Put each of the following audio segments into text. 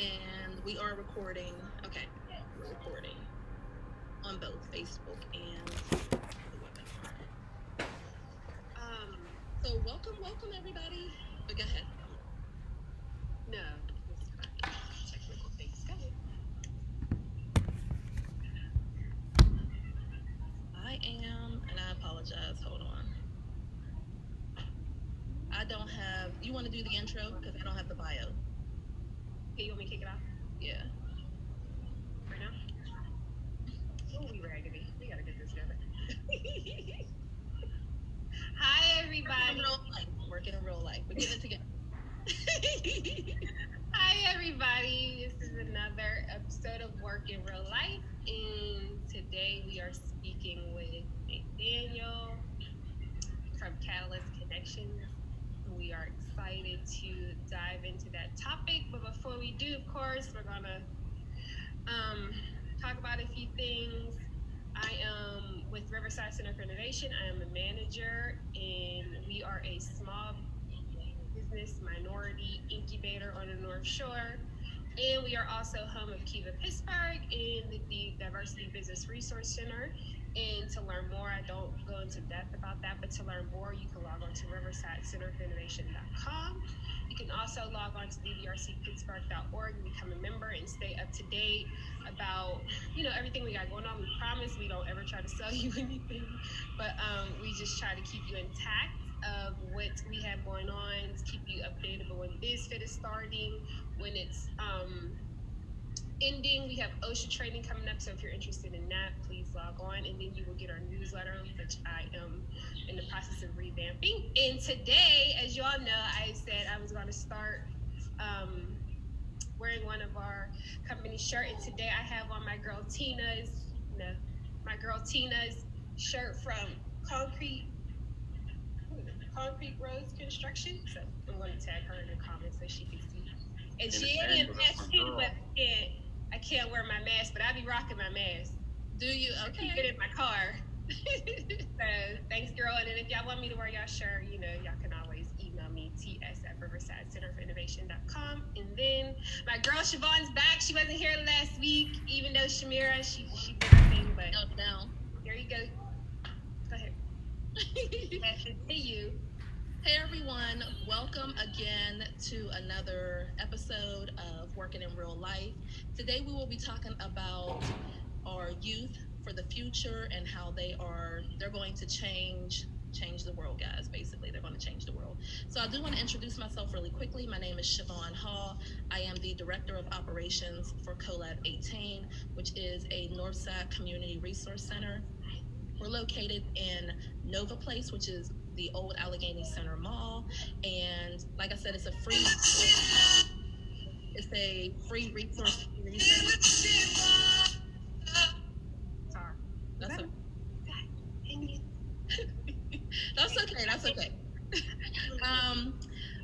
And we are recording. Okay, we're recording on both Facebook and the webinar. So welcome everybody. But go ahead. No, it's fine. Technical things. Go ahead. I am, and I apologize. Hold on. I don't have. You want to do the intro because I don't have the bio. Hey, you want me to kick it off Yeah. right now? Oh, we raggedy. We gotta get this together. Hi, everybody. Working in real life. We're getting it together. Hi, everybody. This is another episode of Work in Real Life, and today we are speaking with Nathaniel from Catalyst Connections. We are excited to dive into that topic, but before we do, of course, we're gonna talk about a few things. I am with Riverside Center for Innovation. I am a manager, and we are a small business minority incubator on the North Shore. And we are also home of Kiva Pittsburgh and the Diversity Business Resource Center. And to learn more, I don't go into depth about that, but to learn more, you can log on to riversidecenterforinnovation.com. You can also log on to ddrcpittsburgh.org and become a member and stay up to date about, everything we got going on. We promise we don't ever try to sell you anything, but we just try to keep you intact of what we have going on, to keep you updated about when BizFit is starting, when it's ending. We have OSHA training coming up, so if you're interested in that, please log on, and then you will get our newsletter, which I am in the process of revamping. And today, as you all know, I said I was going to start wearing one of our company shirt, and today I have on my girl Tina's shirt from Concrete Roads Construction. So I'm going to tag her in the comments so she can see. And she ain't in mask too, but I can't wear my mask, but I be rocking my mask. Do you? I Okay. keep it in my car. So thanks, girl. And then if y'all want me to wear y'all shirt, y'all can always email me, ts@riversidecenterforinnovation.com. And then my girl Siobhan's back. She wasn't here last week, even though Shamira, she did her thing, but No. there you go. Go ahead. To you. Hey everyone, welcome again to another episode of Working in Real Life. Today we will be talking about our youth for the future and how they're going to change the world, guys. Basically, they're going to change the world. So I do want to introduce myself really quickly. My name is Siobhan Hall. I am the Director of Operations for CoLab 18, which is a Northside Community Resource Center. We're located in Nova Place, which is the old Allegheny Center Mall. And like I said, it's a free resource community center. Sorry. That's okay. That's okay.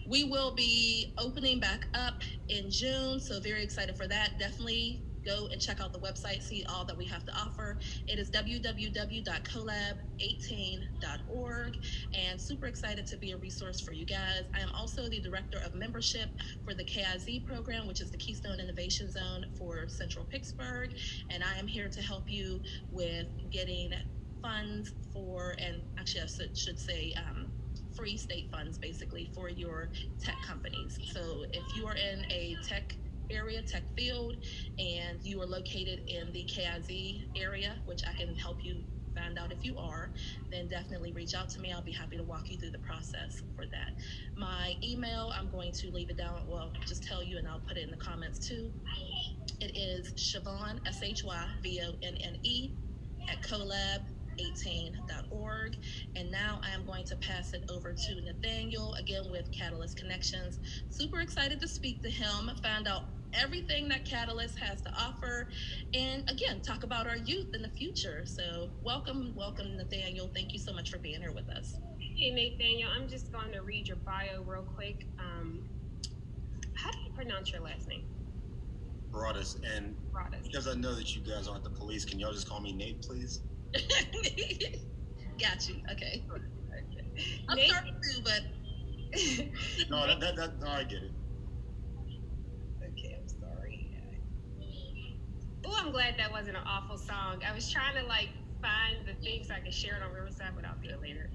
We will be opening back up in June, so very excited for that. Definitely go and check out the website, see all that we have to offer. It is www.colab18.org, and super excited to be a resource for you guys. I am also the Director of Membership for the KIZ program, which is the Keystone Innovation Zone for Central Pittsburgh, and I am here to help you with getting funds for, and actually I should say, free state funds basically for your tech companies. So if you are in a tech area, tech field, and you are located in the KIZ area, which I can help you find out if you are, then definitely reach out to me. I'll be happy to walk you through the process for that. My email, I'm going to leave it down. Well, just tell you and I'll put it in the comments too. It is Siobhan, SHYVONNE, at colab18.org. And now I am going to pass it over to Nathaniel, again with Catalyst Connections. Super excited to speak to him, find out everything that Catalyst has to offer, and again, talk about our youth in the future. So welcome, Nathaniel. Thank you so much for being here with us. Hey, Nathaniel, I'm just going to read your bio real quick. How do you pronounce your last name? Broadus. And because I know that you guys aren't the police, can y'all just call me Nate, please? Got you. Okay. I'm sorry too, but no, I get it. Okay, I'm sorry. glad that wasn't an awful song. I was trying to find the things I could share it on Riverside, but I'll do it later.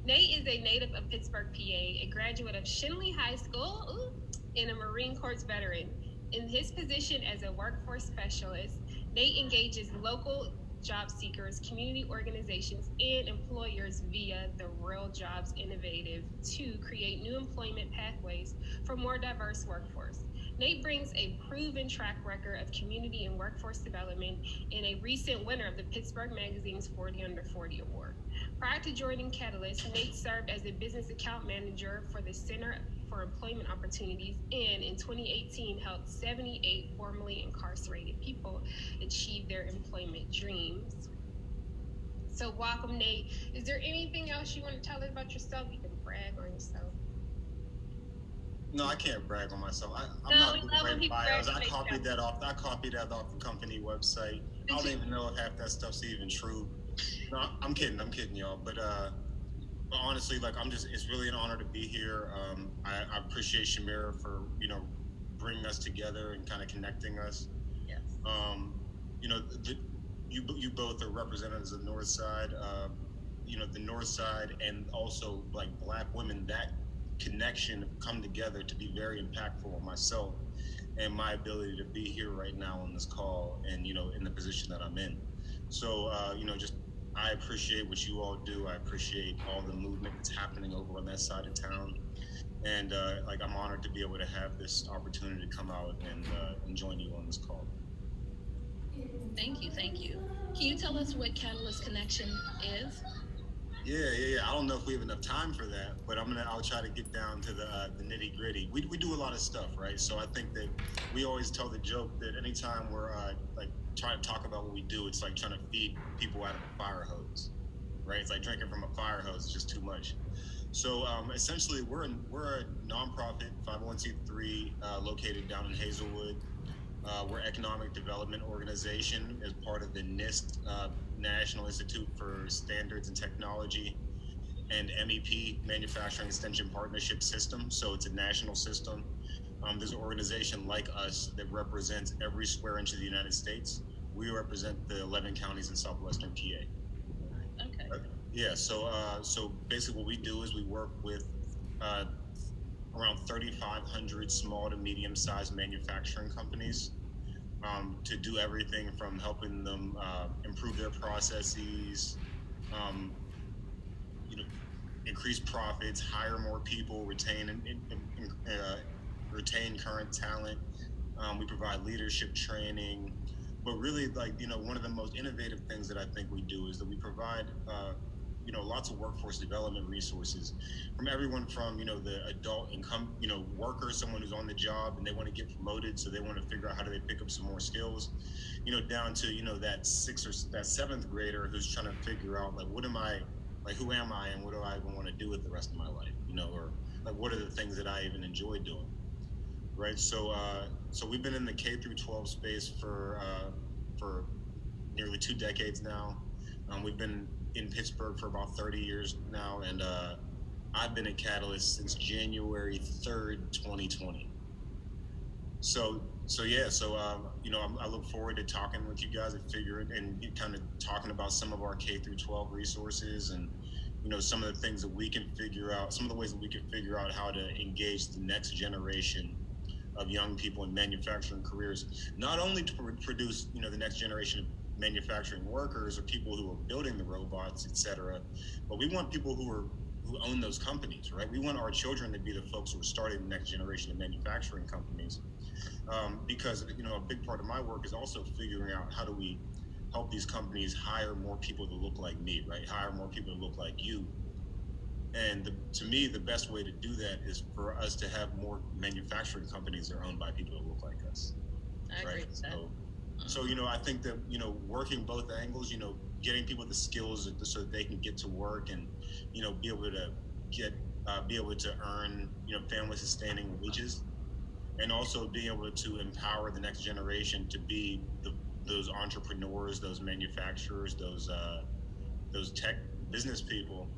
Nate is a native of Pittsburgh, PA, a graduate of Shinley High School, and a Marine Corps veteran. In his position as a workforce specialist, Nate engages local job seekers, community organizations, and employers via the Real Jobs Innovative to create new employment pathways for more diverse workforce. Nate brings a proven track record of community and workforce development and a recent winner of the Pittsburgh Magazine's 40 Under 40 Award. Prior to joining Catalyst, Nate served as a business account manager for the Center for Employment Opportunities and in 2018 helped 78 formerly incarcerated people achieve their employment dreams. So welcome, Nate. Is there anything else you want to tell us about yourself? You can brag on yourself. No, I can't brag on myself. I'm not good at writing bios. I copied that off the company website. I don't even know if half that stuff's even true. No, I'm kidding, y'all. But honestly, it's really an honor to be here. I appreciate Shamira for, bringing us together and kind of connecting us. Yes. You both are representatives of the North Side. The North Side and also Black women, that connection come together to be very impactful on myself and my ability to be here right now on this call and, in the position that I'm in. So, I appreciate what you all do. I appreciate all the movement that's happening over on that side of town. And I'm honored to be able to have this opportunity to come out and join you on this call. Thank you. Can you tell us what Catalyst Connection is? Yeah. I don't know if we have enough time for that, but I'll try to get down to the nitty gritty. We do a lot of stuff, right? So I think that we always tell the joke that anytime we're trying to talk about what we do, it's like trying to feed people out of a fire hose, right? It's like drinking from a fire hose. It's just too much. So essentially, we're a nonprofit 501c3 located down in Hazelwood. We're an economic development organization as part of the NIST, National Institute for Standards and Technology, and MEP, Manufacturing Extension Partnership System. So it's a national system. There's an organization like us that represents every square inch of the United States. We represent the 11 counties in southwestern PA. Okay. Yeah, so basically what we do is we work with around 3,500 small to medium-sized manufacturing companies to do everything from helping them improve their processes, increase profits, hire more people, retain current talent. We provide leadership training, but really, one of the most innovative things that I think we do is that we provide lots of workforce development resources from everyone from, the adult income, worker, someone who's on the job and they want to get promoted. So they want to figure out how do they pick up some more skills, down to, that 6th or that 7th grader who's trying to figure out who am I and what do I even want to do with the rest of my life, or what are the things that I even enjoy doing. Right. So we've been in the K through 12 space for nearly 2 decades now. We've been in Pittsburgh for about 30 years now, and I've been at Catalyst since January 3rd, 2020. I look forward to talking with you guys and kind of talking about some of our K through 12 resources and some of the things that we can figure out, some of the ways that we can figure out how to engage the next generation of young people in manufacturing careers, not only to produce the next generation of manufacturing workers or people who are building the robots, et cetera, but we want people who own those companies, right? We want our children to be the folks who are starting the next generation of manufacturing companies, because a big part of my work is also figuring out how do we help these companies hire more people that look like me, right? Hire more people that look like you. And to me, the best way to do that is for us to have more manufacturing companies that are owned by people that look like us. I agree with that. So, I think that, working both angles, getting people the skills so that they can get to work and, be able to earn, family sustaining wages, and also being able to empower the next generation to be those entrepreneurs, those manufacturers, those tech business people.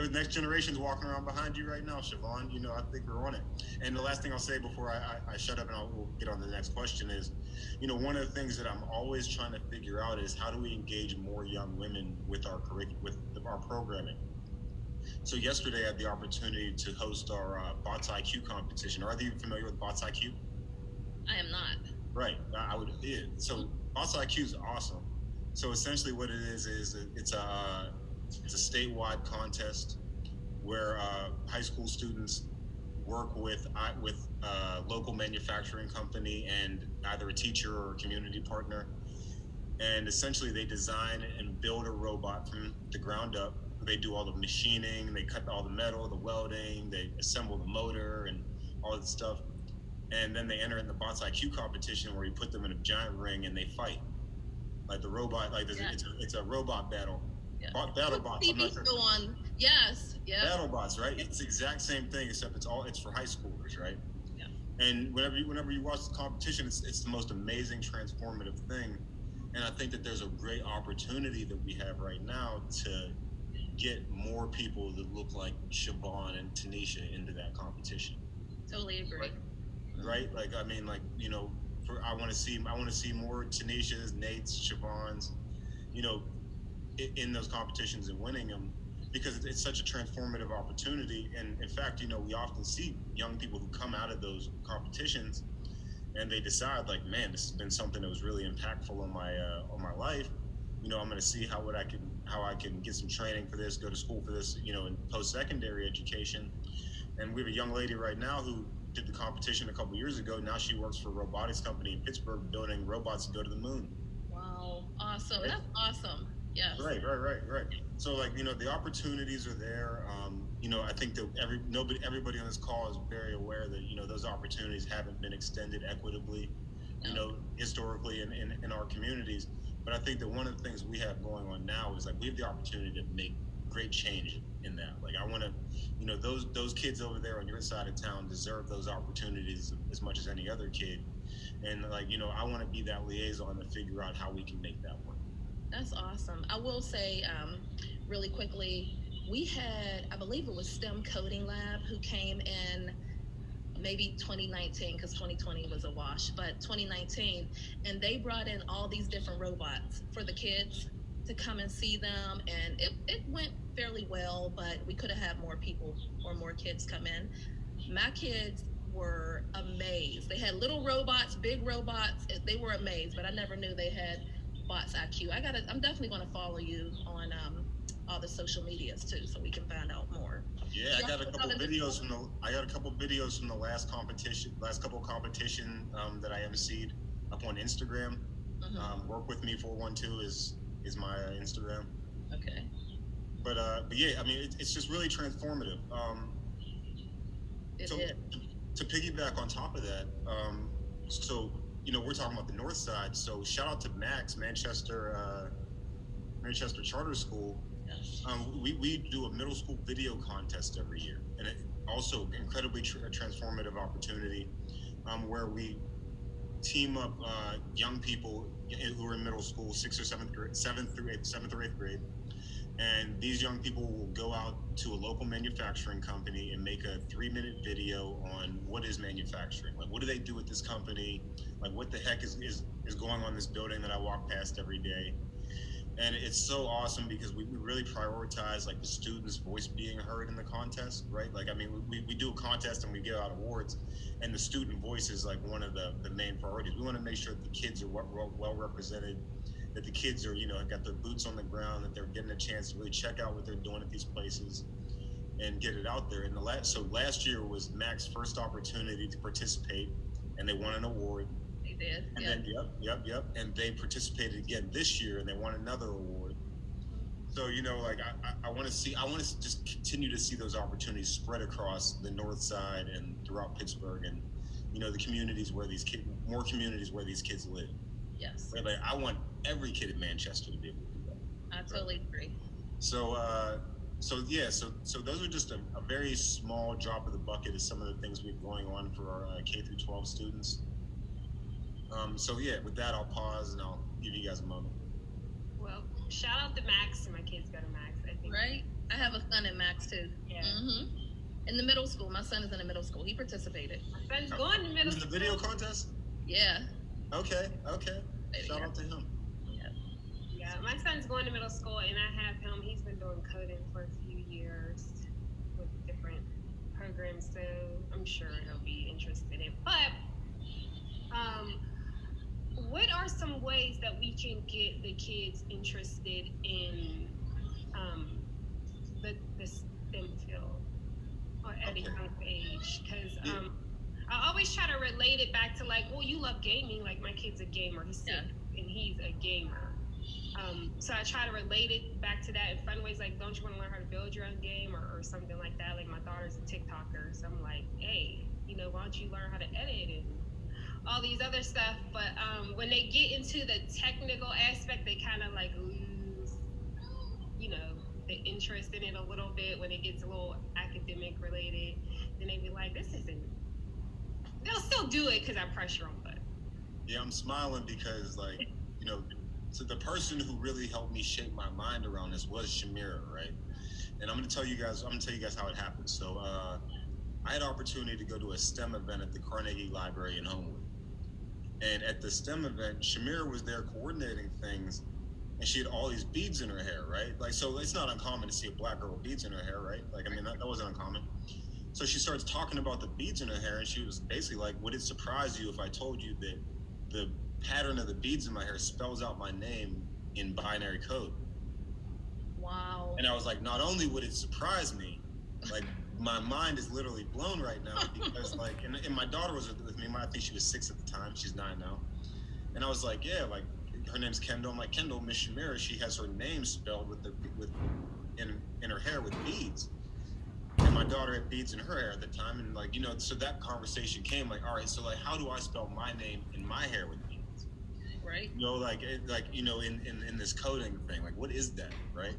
the next generation's walking around behind you right now, Siobhan. You know, I think we're on it. And the last thing I'll say before I shut up and we'll get on to the next question is, you know, one of the things that I'm always trying to figure out is how do we engage more young women with our our programming. So yesterday I had the opportunity to host our Bots IQ competition. Are you familiar with Bots IQ? I am not. Right. I would. Yeah. So Bots IQ is awesome. So essentially, what it is it's a statewide contest where high school students work with local manufacturing company and either a teacher or a community partner, and essentially they design and build a robot from the ground up. They do all the machining, they cut all the metal, the welding, they assemble the motor and all that stuff, and then they enter in the Bots IQ competition where you put them in a giant ring and they fight like the robot. Like it's a robot battle. Yeah. Battle bots. TV show on. Yes. Yeah. Battle bots, right? It's the exact same thing, except it's for high schoolers, right? Yeah. And whenever you watch the competition, it's the most amazing, transformative thing. And I think that there's a great opportunity that we have right now to get more people that look like Siobhan and Tanisha into that competition. Totally agree. Right? Like, I mean, like, you know, I want to see more Tanishas, Nates, Siobhans, you know, in those competitions and winning them, because it's such a transformative opportunity. And in fact, you know, we often see young people who come out of those competitions and they decide like, man, this has been something that was really impactful on my life. You know, I'm going to see how I can get some training for this, go to school for this, you know, in post-secondary education. And we have a young lady right now who did the competition a couple years ago. Now she works for a robotics company in Pittsburgh building robots to go to the moon. Wow. Awesome. That's awesome. Yes. Right. So, like, you know, the opportunities are there. You know, I think that everybody on this call is very aware that, you know, those opportunities haven't been extended equitably, you know, historically in our communities. But I think that one of the things we have going on now is like we have the opportunity to make great change in that. Like, I want to, you know, those kids over there on your side of town deserve those opportunities as much as any other kid. And like, you know, I want to be that liaison to figure out how we can make that work. That's awesome. I will say, really quickly, we had, I believe it was STEM Coding Lab who came in maybe 2019, because 2020 was a wash, but 2019, and they brought in all these different robots for the kids to come and see them, and it went fairly well, but we could have had more people or more kids come in. My kids were amazed. They had little robots, big robots. They were amazed, but I never knew they had Bots IQ. I'm definitely going to follow you on all the social medias too, so we can find out more. Yeah, I got a couple videos from the last couple competition that I emceed up on Instagram. Mm-hmm. Work with me 412 is my Instagram. Okay. But yeah, I mean, it's just really transformative. To piggyback on top of that, so, you know, we're talking about the North Side. So shout out to Max, Manchester Charter School. Yes. We do a middle school video contest every year, and it also incredibly transformative opportunity where we team up young people who are in middle school, 7th or 8th grade. And these young people will go out to a local manufacturing company and make a 3-minute video on what is manufacturing. Like, what do they do at this company? Like, what the heck is going on in this building that I walk past every day? And it's so awesome because we really prioritize like the students' voice being heard in the contest, right? Like, I mean, we do a contest and we give out awards, and the student voice is like one of the main priorities. We want to make sure that the kids are well represented, that the kids are, you know, got their boots on the ground, that they're getting a chance to really check out what they're doing at these places and get it out there. And so last year was Mac's first opportunity to participate, and they won an award. They did. And then, yep. And they participated again this year, and they won another award. So, you know, like I want to just continue to see those opportunities spread across the North Side and throughout Pittsburgh, and, you know, the communities where more communities where these kids live. Yes. Right? Like, I want every kid in Manchester to be able to do that. I totally agree. So those are just a very small drop of the bucket of some of the things we have going on for our K through 12 students. So yeah, with that, I'll pause and I'll give you guys a moment. Well, shout out to Max. My kids go to Max, I think. Right? I have a son at Max too. Yeah. In the middle school, my son is in the middle school. He participated. My son's going to middle In the school. video contest? Yeah. Okay. Shout out to him. Yeah, my son's going to middle school, and I have him. He's been doing coding for a few years with different programs, so I'm sure he'll be interested in. But what are some ways that we can get the kids interested in the STEM field or at a young age? Because I always try to relate it back to like, well, you love gaming. Like my kid's a gamer. He's 6 and he's a gamer. So I try to relate it back to that in fun ways. Like, don't you want to learn how to build your own game or something like that? Like my daughter's a TikToker, so I'm like, hey, why don't you learn how to edit and all these other stuff? But when they get into the technical aspect, they kind of like lose, the interest in it a little bit. When it gets a little academic related, then they be like, this isn't. They'll still do it because I pressure them, but. Yeah, I'm smiling because so the person who really helped me shape my mind around this was Shamira, right? And I'm gonna tell you guys how it happened. So I had an opportunity to go to a STEM event at the Carnegie Library in Homewood. And at the STEM event, Shamira was there coordinating things, and she had all these beads in her hair, right? Like, so it's not uncommon to see a black girl with beads in her hair, right? Like, I mean, that wasn't uncommon. So she starts talking about the beads in her hair, and she was basically like, would it surprise you if I told you that the pattern of the beads in my hair spells out my name in binary code? Wow. And I was like, not only would it surprise me, like my mind is literally blown right now because like, and my daughter was with me. I think she was 6 at the time. She's 9 now. And I was like, yeah, like her name's Kendall. I'm like, Kendall, Miss Shamira, she has her name spelled in her hair with beads. And my daughter had beads in her hair at the time. And like, so that conversation came like, all right, so like, how do I spell my name in my hair with beads? Right. In this coding thing, like, what is that, right?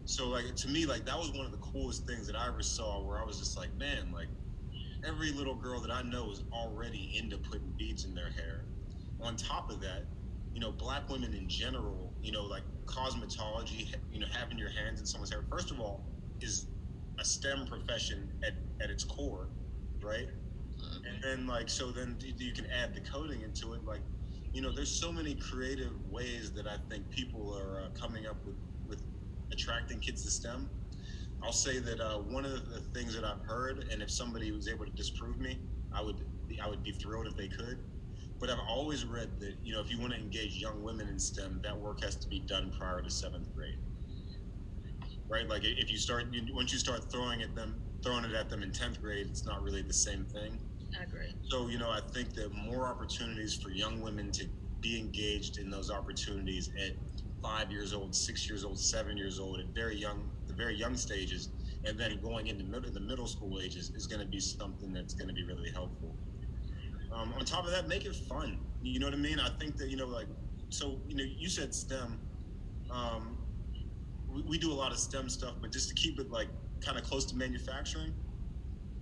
So like, to me, like, that was one of the coolest things that I ever saw, where I was just like, man, like every little girl that I know is already into putting beads in their hair. On top of that, black women in general, like cosmetology, having your hands in someone's hair, first of all, is a STEM profession at its core, right? And then then you can add the coding into it. Like, there's so many creative ways that I think people are coming up with attracting kids to STEM. I'll say that one of the things that I've heard, and if somebody was able to disprove me, I would be thrilled if they could. But I've always read that, if you want to engage young women in STEM, that work has to be done prior to 7th grade. Right? Like if once you start throwing it at them in 10th grade, it's not really the same thing. I agree. So, I think that more opportunities for young women to be engaged in those opportunities at 5 years old, 6 years old, 7 years old, at the very young stages, and then going into the middle school ages is going to be something that's going to be really helpful. On top of that, make it fun. You know what I mean? I think that, you said STEM. We do a lot of STEM stuff, but just to keep it like kind of close to manufacturing,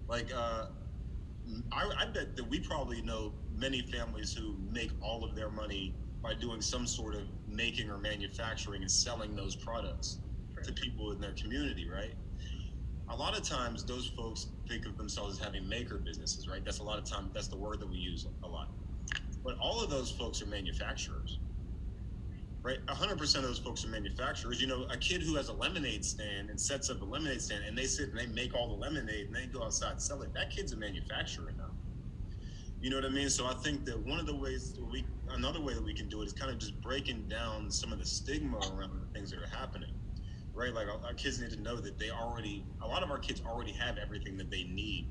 like I bet that we probably know many families who make all of their money by doing some sort of making or manufacturing and selling those products to people in their community, right? A lot of times those folks think of themselves as having maker businesses, right? That's the word that we use a lot. But all of those folks are manufacturers, right? 100% of those folks are manufacturers. A kid who has a lemonade stand and sets up a lemonade stand and they sit and they make all the lemonade and they go outside and sell it, that kid's a manufacturer now. You know what I mean? So I think that another way that we can do it is kind of just breaking down some of the stigma around the things that are happening, right? Like our kids need to know that a lot of our kids already have everything that they need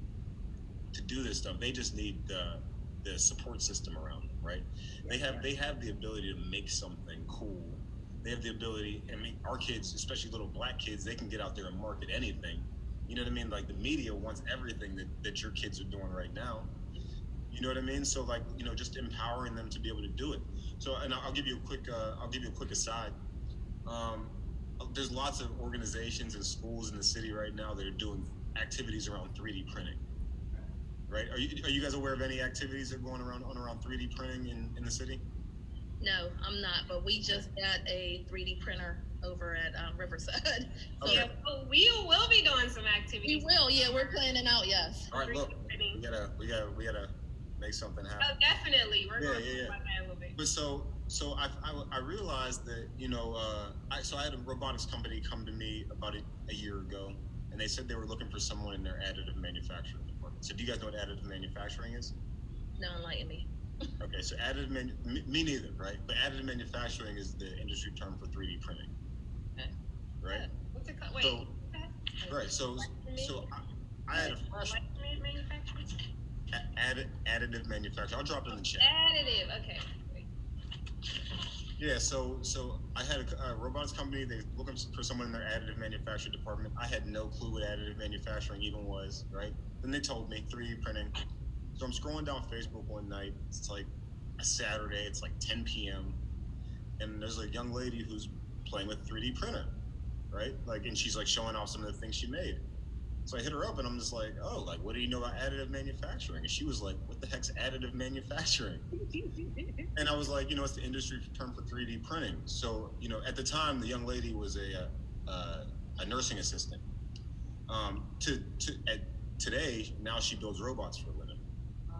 to do this stuff. They just need the support system around them, right? They have the ability to make something cool. They have the ability, our kids, especially little black kids, they can get out there and market anything. You know what I mean? Like the media wants everything that your kids are doing right now. You know what I mean? So like, just empowering them to be able to do it. So, and I'll give you a quick aside. There's lots of organizations and schools in the city right now that are doing activities around 3D printing. Right? Are you guys aware of any activities that are going around 3D printing in the city? No, I'm not. But we just got a 3D printer over at Riverside. So Okay. Yeah, well, we will be doing some activities. we will. Yeah, we're planning out. Yes. All right, look, 3D printing. we gotta make something happen. Oh, definitely. We're Yeah, going to yeah, talk about that a little bit. But so I realized that I had a robotics company come to me about a year ago, and they said they were looking for someone in their additive manufacturing department. So do you guys know what additive manufacturing is? No, enlighten me. Okay, so me neither, right? But additive manufacturing is the industry term for 3D printing. Okay. Right. What's it called? Wait. So right. So I had a fresh Manufacturing? additive manufacturing. I'll drop it in the chat. Additive. Okay. Yeah, so I had a robotics company. They looking for someone in their additive manufacturing department. I had no clue what additive manufacturing even was, right? Then they told me 3D printing. So I'm scrolling down Facebook one night. It's like a Saturday. It's like 10 p.m. And there's a young lady who's playing with 3D printer, right? Like, and she's like showing off some of the things she made. So I hit her up and I'm just like, oh, like, what do you know about additive manufacturing? And she was like, what the heck's additive manufacturing? And I was like, it's the industry term for 3D printing. So, at the time, the young lady was a nursing assistant. Today, now she builds robots for a living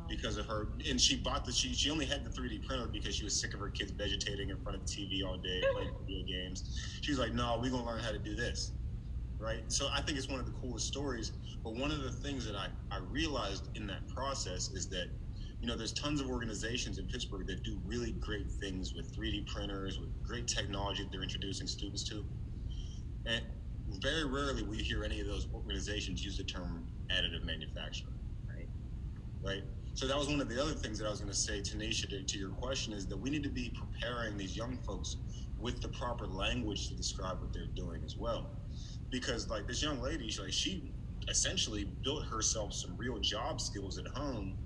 because of her. And she bought she only had the 3D printer because she was sick of her kids vegetating in front of the TV all day playing video games. She was like, no, we're going to learn how to do this. Right. So I think it's one of the coolest stories. But one of the things that I realized in that process is that, there's tons of organizations in Pittsburgh that do really great things with 3D printers, with great technology that they're introducing students to. And very rarely will you hear any of those organizations use the term additive manufacturing. Right. So that was one of the other things that I was going to say, Tanisha, to your question, is that we need to be preparing these young folks with the proper language to describe what they're doing as well. Because like this young lady, she essentially built herself some real job skills at home,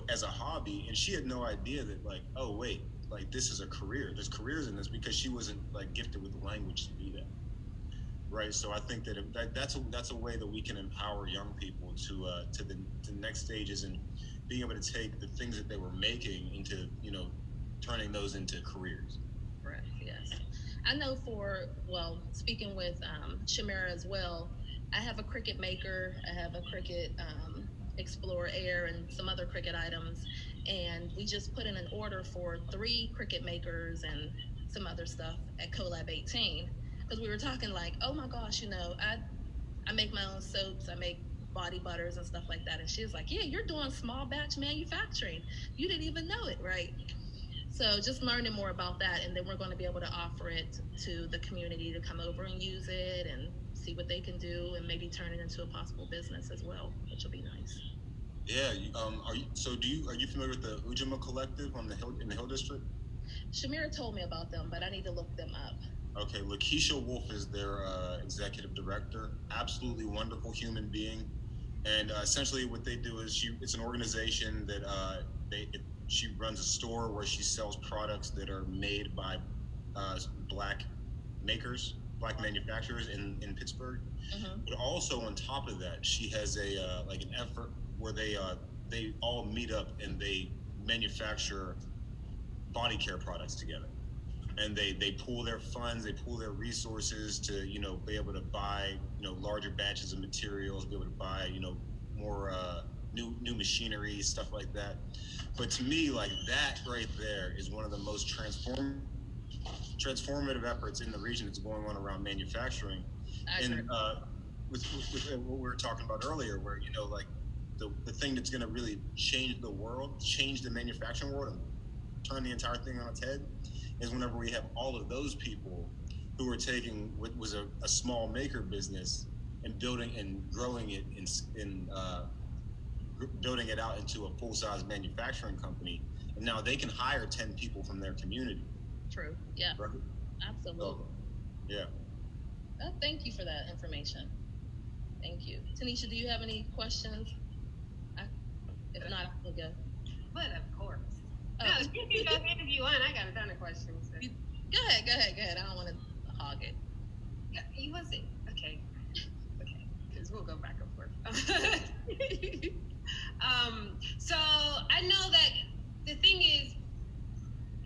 as a hobby. And she had no idea that like, oh, wait, like this is a career. There's careers in this because she wasn't like gifted with the language to do that. Right. So I think that's a way that we can empower young people to the next stages and being able to take the things that they were making into, turning those into careers. Correct. Yes. I know speaking with Shamira as well, I have a Cricut Maker, I have a Cricut Explorer Air, and some other Cricut items. And we just put in an order for 3 Cricut Makers and some other stuff at Collab 18. Because we were talking like, oh my gosh, I make my own soaps, I make body butters and stuff like that. And she was like, yeah, you're doing small batch manufacturing. You didn't even know it, right? So just learning more about that, and then we're going to be able to offer it to the community to come over and use it and see what they can do, and maybe turn it into a possible business as well, which will be nice. Yeah. Are you familiar with the Ujamaa Collective in the Hill District? Shamira told me about them, but I need to look them up. Okay, Lakeisha Wolf is their executive director. Absolutely wonderful human being, and essentially what they do is it's an organization that she runs a store where she sells products that are made by black makers, black manufacturers in Pittsburgh. Mm-hmm. But also on top of that, she has an effort where they all meet up and they manufacture body care products together. And they pool their funds, they pool their resources to, be able to buy, larger batches of materials, be able to buy, more new machinery, stuff like that. But to me, like that right there is one of the most transformative efforts in the region that's going on around manufacturing. And with what we were talking about earlier, where, like the thing that's going to really change the world, change the manufacturing world and turn the entire thing on its head, is whenever we have all of those people who are taking what was a small maker business and building and growing it building it out into a full-size manufacturing company, and now they can hire 10 people from their community. True. Yeah. Right? Absolutely. So, yeah. Thank you for that information. Thank you. Tanisha, do you have any questions? If not, we'll go. But of course. No, you can go ahead if you want. I got a ton of questions. So. Go ahead. I don't want to hog it. Yeah, you was it. Okay. Because we'll go back and forth. So I know that the thing is,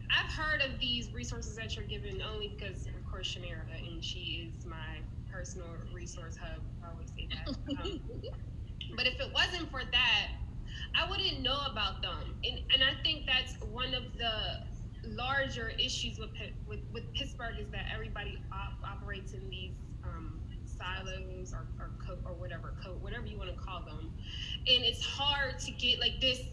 I've heard of these resources that you're giving only because, of course, Shanera, and she is my personal resource hub. I always say that. But if it wasn't for that, I wouldn't know about them. And I think that's one of the larger issues with Pittsburgh is that everybody operates in these silos or whatever you want to call them. And it's hard to get like these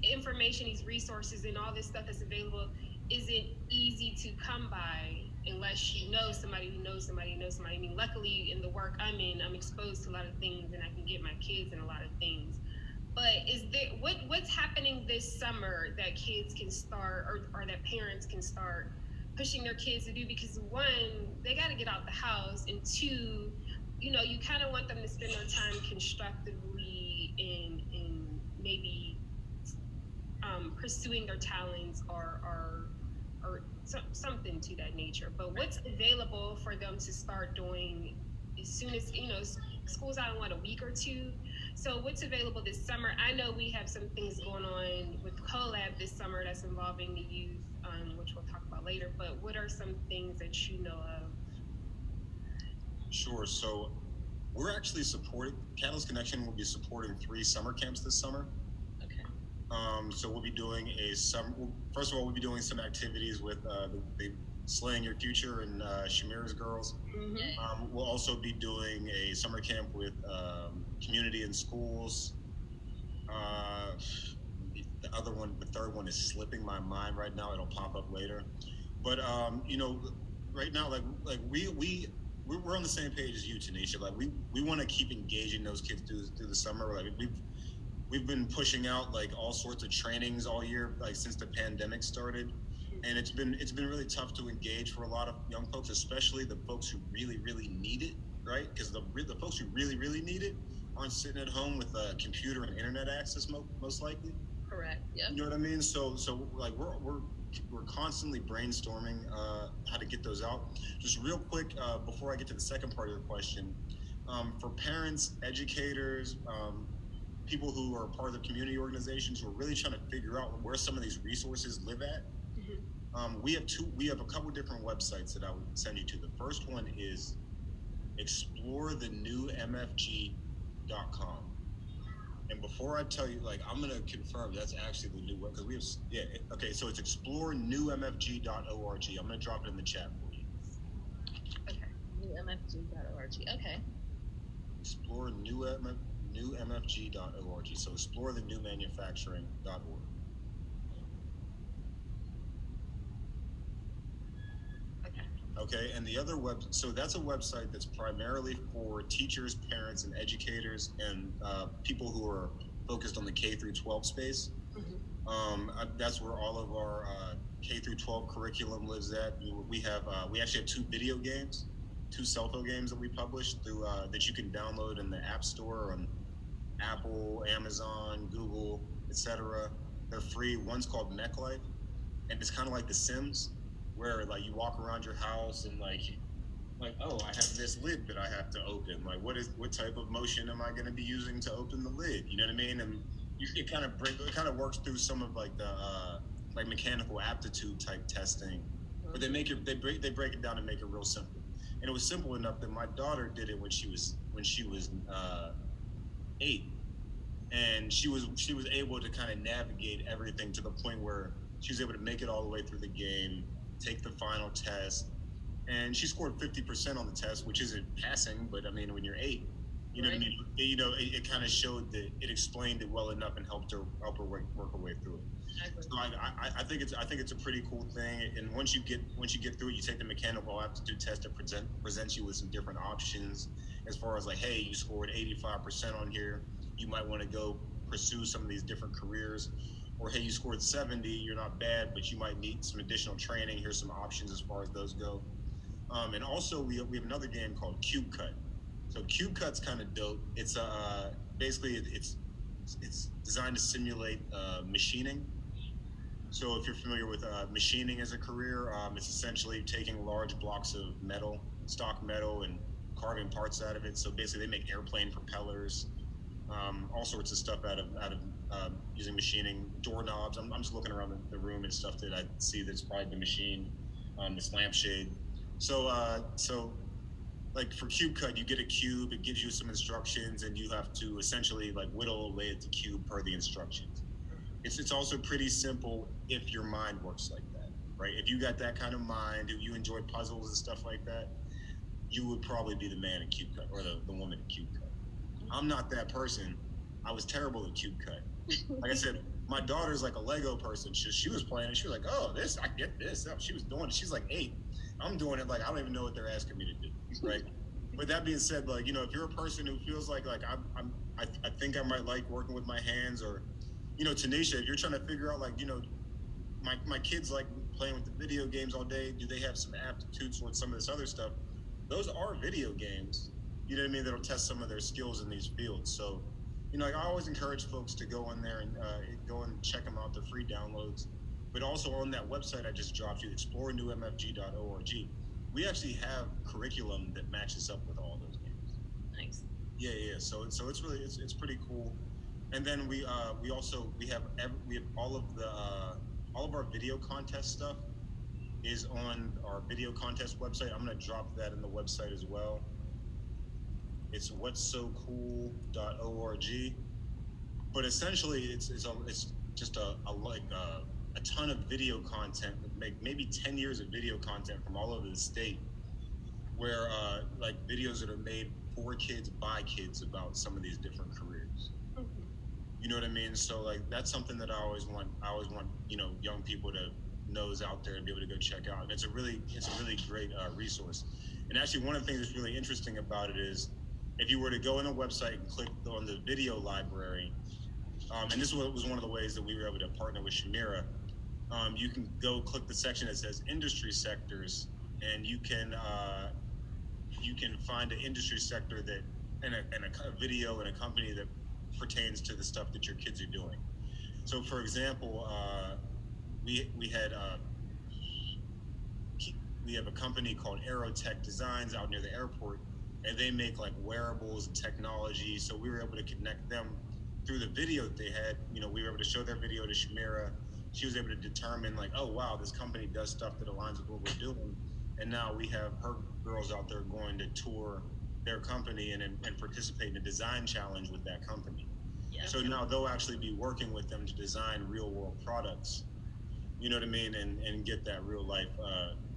information, these resources, and all this stuff that's available isn't easy to come by unless you know somebody who knows somebody who knows somebody. I mean, luckily in the work I'm in, I'm exposed to a lot of things and I can get my kids in a lot of things. But is there what's happening this summer that kids can start or that parents can start pushing their kids to do? Because one, they got to get out the house, and two, you kind of want them to spend their time constructively in maybe pursuing their talents or something to that nature. But what's available for them to start doing as soon as school's out in a week or two? So what's available this summer? I know we have some things going on with CoLab this summer that's involving the youth, which we'll talk about later. But what are some things that you know of? Sure. So we're actually supporting, Catalyst Connection will be supporting 3 summer camps this summer. Okay. So we'll be doing first of all, we'll be doing some activities with the Slaying Your Future and Shamira's girls. Mm-hmm. We'll also be doing a summer camp with Community in Schools. The third one is slipping my mind right now. It'll pop up later. But right now, like we're on the same page as you, Tanisha. Like we want to keep engaging those kids through the summer. Like we've been pushing out like all sorts of trainings all year, like since the pandemic started. And it's been really tough to engage for a lot of young folks, especially the folks who really, really need it, right? Because the folks who really, really need it aren't sitting at home with a computer and internet access most likely. Correct. Yeah. You know what I mean? So like we're constantly brainstorming how to get those out. Just real quick before I get to the second part of your question, for parents, educators, people who are part of the community organizations who are really trying to figure out where some of these resources live at. We have a couple different websites that I would send you to. The first one is explorethenewmfg.com. And before I tell you, like, I'm going to confirm that's actually the new web, because okay, so it's explorenewmfg.org. I'm going to drop it in the chat for you. Okay, newmfg.org. Okay. Explorenewmfg.org. So explorethenewmanufacturing.org. Okay, and the other so that's a website that's primarily for teachers, parents, and educators, and people who are focused on the K through 12 space. That's where all of our K through 12 curriculum lives at. We actually have 2 video games, 2 cell phone games that we publish through that you can download in the App Store on Apple, Amazon, Google, etc. They're free. One's called Mech Life, and it's kind of like The Sims, where like you walk around your house and like oh, I have this lid that I have to open. Like what type of motion am I going to be using to open the lid? You know what I mean? And it kind of works through some of like the like mechanical aptitude type testing, but they break it down and make it real simple. And it was simple enough that my daughter did it when she was 8, and she was able to kind of navigate everything to the point where she was able to make it all the way through the game, take the final test, and she scored 50% on the test, which isn't passing, but I mean, when you're 8, you know what I mean? It kind of showed that it explained it well enough and helped her work her way through it. So I think it's a pretty cool thing. And once you get through it, you take the mechanical aptitude test that presents you with some different options as far as like, hey, you scored 85% on here, you might want to go pursue some of these different careers. Or hey, you scored 70, you're not bad, but you might need some additional training. Here's some options as far as those go. And also we have another game called Cube Cut. So Cube Cut's kind of dope. It's basically it's designed to simulate machining. So if you're familiar with machining as a career, it's essentially taking large blocks of metal, stock metal, and carving parts out of it. So basically, they make airplane propellers, all sorts of stuff out of using machining, doorknobs. I'm just looking around the room and stuff that I see that's probably been machined. this lampshade. So like for cube cut, you get a cube, it gives you some instructions, and you have to essentially like whittle away at the cube per the instructions. It's also pretty simple if your mind works like that, right? If you got that kind of mind, if you enjoy puzzles and stuff like that, you would probably be the man at cube cut or the woman at cube cut. I'm not that person. I was terrible at cube cut. Like I said, my daughter's like a Lego person. She was playing it. She was like, oh, this, I get this. She was doing it. She's like 8. I'm doing it like I don't even know what they're asking me to do, right? But that being said, like, if you're a person who feels like I think I might like working with my hands, or Tanisha, if you're trying to figure out like my kids like playing with the video games all day, do they have some aptitude towards some of this other stuff? Those are video games, you know what I mean, that'll test some of their skills in these fields. So I always encourage folks to go on there and go and check them out. They're free downloads. But also on that website I just dropped you, explorenewmfg.org, we actually have curriculum that matches up with all those games. Nice. Yeah. So it's really it's pretty cool. And then we have all of our video contest stuff is on our video contest website. I'm going to drop that in the website as well. It's what'ssocool.org. But essentially, it's just a ton of video content, maybe 10 years of video content from all over the state, where like videos that are made for kids by kids about some of these different careers. Mm-hmm. You know what I mean? So like that's something that I always want young people to know is out there and be able to go check out. And it's a really great resource. And actually, one of the things that's really interesting about it is if you were to go on the website and click on the video library, and this was one of the ways that we were able to partner with Shamira, you can go click the section that says industry sectors, and you can find an industry sector that and a video and a company that pertains to the stuff that your kids are doing. So, for example, we have a company called Aerotech Designs out near the airport, and they make like wearables and technology. So we were able to connect them through the video that they had. We were able to show their video to Shamira. She was able to determine like, oh wow, this company does stuff that aligns with what we're doing. And now we have her girls out there going to tour their company and participate in a design challenge with that company. Yeah. So now they'll actually be working with them to design real world products. You know what I mean? And get that real life,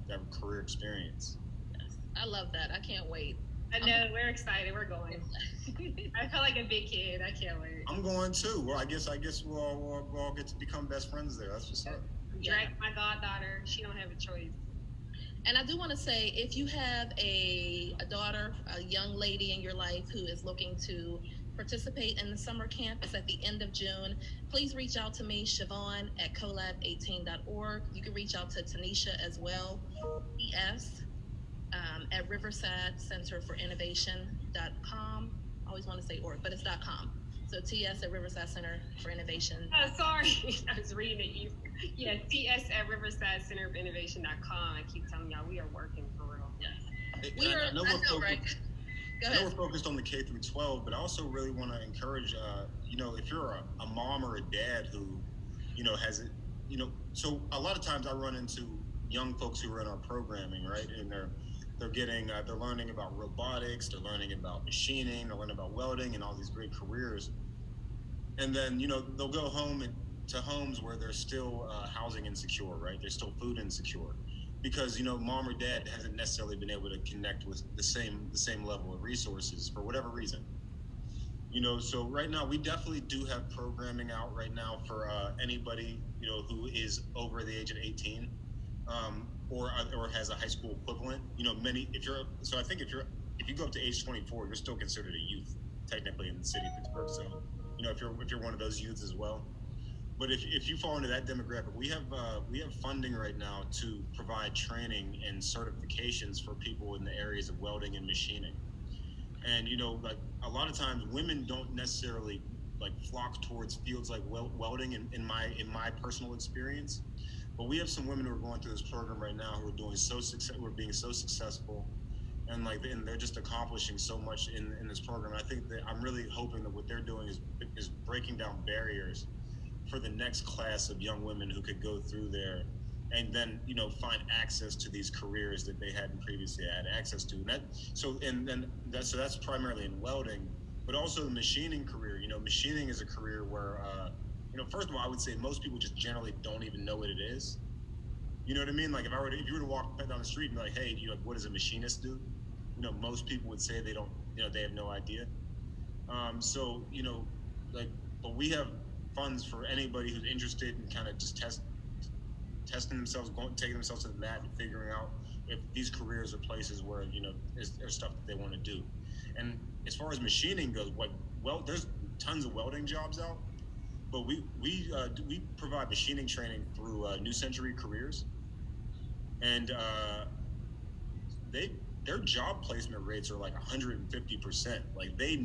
that career experience. Yes. I love that. I can't wait. I know, we're excited. We're going. I feel like a big kid. I can't wait. I'm going too. Well, I guess we'll all get to become best friends there. That's what's up. Drag my goddaughter. She don't have a choice. And I do want to say, if you have a daughter, a young lady in your life who is looking to participate in the summer camp, it's at the end of June, please reach out to me, Siobhan, at colab18.org. You can reach out to Tanisha as well, ES, at Riverside Center for Innovation.com. I always want to say org, but it's .com. So TS at Riverside Center for Innovation. Oh, sorry. I was reading it. Yeah, TS at Riverside Center of Innovation.com. I keep telling y'all we are working for real. Yes. I know right? Go I ahead. know we're focused on the K through 12, but I also really want to encourage, if you're a mom or a dad who, has it, so a lot of times I run into young folks who are in our programming, right? And they're learning about robotics, they're learning about machining, they're learning about welding and all these great careers. And then, they'll go home to homes where they're still housing insecure, right? They're still food insecure because, mom or dad hasn't necessarily been able to connect with the same level of resources for whatever reason. So right now we definitely do have programming out right now for anybody, who is over the age of 18. Or has a high school equivalent. If you go up to age 24, you're still considered a youth technically in the city of Pittsburgh. So, if you're one of those youths as well. But if you fall into that demographic, we have funding right now to provide training and certifications for people in the areas of welding and machining. And like a lot of times, women don't necessarily like flock towards fields like welding. In my personal experience. But we have some women who are going through this program right now who are being so successful, and they're just accomplishing so much in this program. And I think that I'm really hoping that what they're doing is breaking down barriers for the next class of young women who could go through there and then find access to these careers that they hadn't previously had access to. So that's primarily in welding, but also the machining career. Machining is a career where first of all, I would say most people just generally don't even know what it is. You know what I mean? Like if you were to walk down the street and be like, hey, what does a machinist do? Most people would say they don't. They have no idea. So but we have funds for anybody who's interested in kind of just testing themselves, taking themselves to the mat and figuring out if these careers are places where there's stuff that they want to do. And as far as machining goes, there's tons of welding jobs out, but we provide machining training through New Century Careers, and their job placement rates are like 150%. Like they